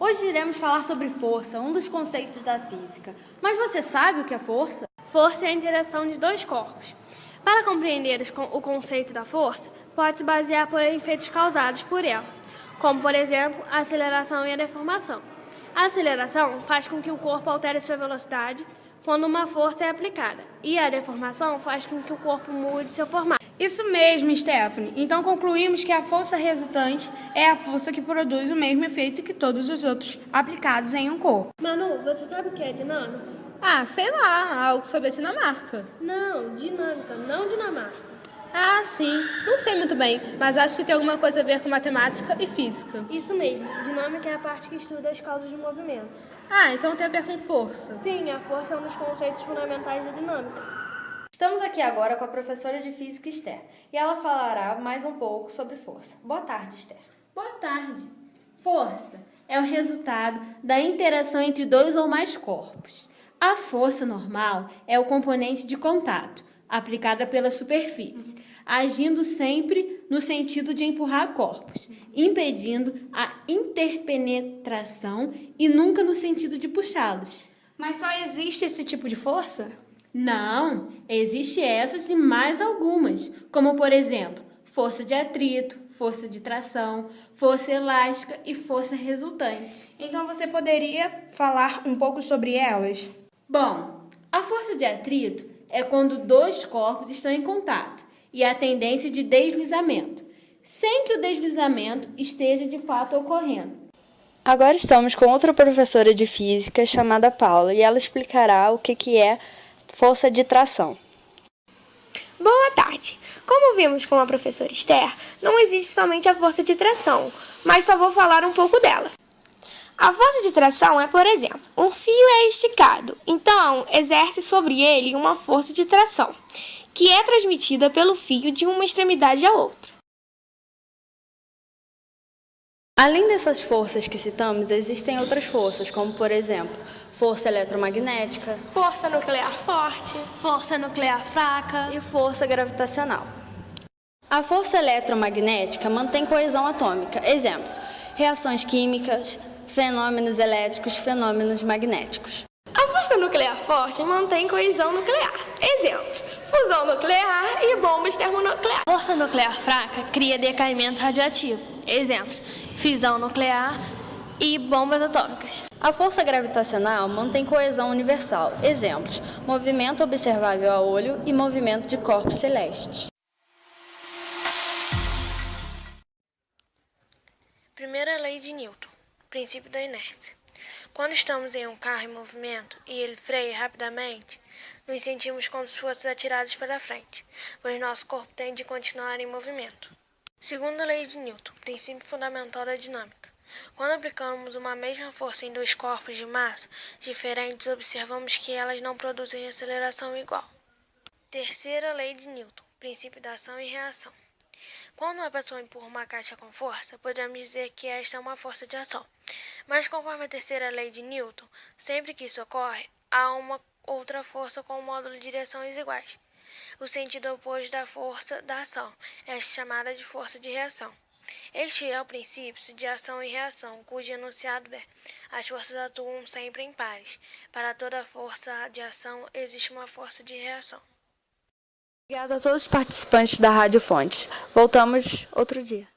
Hoje iremos falar sobre força, um dos conceitos da física. Mas você sabe o que é força? Força é a interação de dois corpos. Para compreender o conceito da força, pode-se basear por efeitos causados por ela, como, por exemplo, a aceleração e a deformação. A aceleração faz com que o corpo altere sua velocidade quando uma força é aplicada, e a deformação faz com que o corpo mude seu formato. Isso mesmo, Stephanie. Então concluímos que a força resultante é a força que produz o mesmo efeito que todos os outros aplicados em um corpo. Manu, você sabe o que é dinâmica? Sei lá, algo sobre a Dinamarca. Não, dinâmica, não Dinamarca. Sim, não sei muito bem, mas acho que tem alguma coisa a ver com matemática e física. Isso mesmo, dinâmica é a parte que estuda as causas de movimento. Então tem a ver com força. Sim, a força é um dos conceitos fundamentais da dinâmica. Estamos aqui agora com a professora de física Esther e ela falará mais um pouco sobre força. Boa tarde, Esther. Boa tarde. Força é o resultado da interação entre dois ou mais corpos. A força normal é o componente de contato, aplicada pela superfície, agindo sempre no sentido de empurrar corpos, impedindo a interpenetração e nunca no sentido de puxá-los. Mas só existe esse tipo de força? Não, existem essas e mais algumas, como por exemplo, força de atrito, força de tração, força elástica e força resultante. Então você poderia falar um pouco sobre elas? Bom, a força de atrito é quando dois corpos estão em contato e a tendência de deslizamento, sem que o deslizamento esteja de fato ocorrendo. Agora estamos com outra professora de física chamada Paula e ela explicará o que é força de tração. Boa tarde! Como vimos com a professora Esther, não existe somente a força de tração, mas só vou falar um pouco dela. A força de tração é, por exemplo, um fio é esticado, então exerce sobre ele uma força de tração, que é transmitida pelo fio de uma extremidade à outra. Além dessas forças que citamos, existem outras forças, como por exemplo, força eletromagnética, Força nuclear forte, Força nuclear fraca. e força gravitacional. A força eletromagnética mantém coesão atômica. Exemplo, reações químicas, fenômenos elétricos, fenômenos magnéticos. a força nuclear forte mantém coesão nuclear. Exemplos: fusão nuclear e bombas termonucleares. Força nuclear fraca cria decaimento radioativo. Exemplos: fissão nuclear e bombas atômicas. A força gravitacional mantém coesão universal. Exemplos: movimento observável a olho e movimento de corpos celestes. Primeira lei de Newton, princípio da inércia. Quando estamos em um carro em movimento e ele freia rapidamente, nos sentimos como se fôssemos atirados para frente, pois nosso corpo tende a continuar em movimento. Segunda lei de Newton, princípio fundamental da dinâmica. Quando aplicamos uma mesma força em dois corpos de massa diferentes, observamos que elas não produzem aceleração igual. Terceira lei de Newton, princípio da ação e reação. Quando uma pessoa empurra uma caixa com força, podemos dizer que esta é uma força de ação. Mas conforme a terceira lei de Newton, sempre que isso ocorre, há uma outra força com um módulo de direções iguais. O sentido oposto da força da ação é chamada de força de reação. Este é o princípio de ação e reação, cujo enunciado é: as forças atuam sempre em pares. Para toda força de ação existe uma força de reação. Obrigada a todos os participantes da Rádio Fontes. Voltamos outro dia.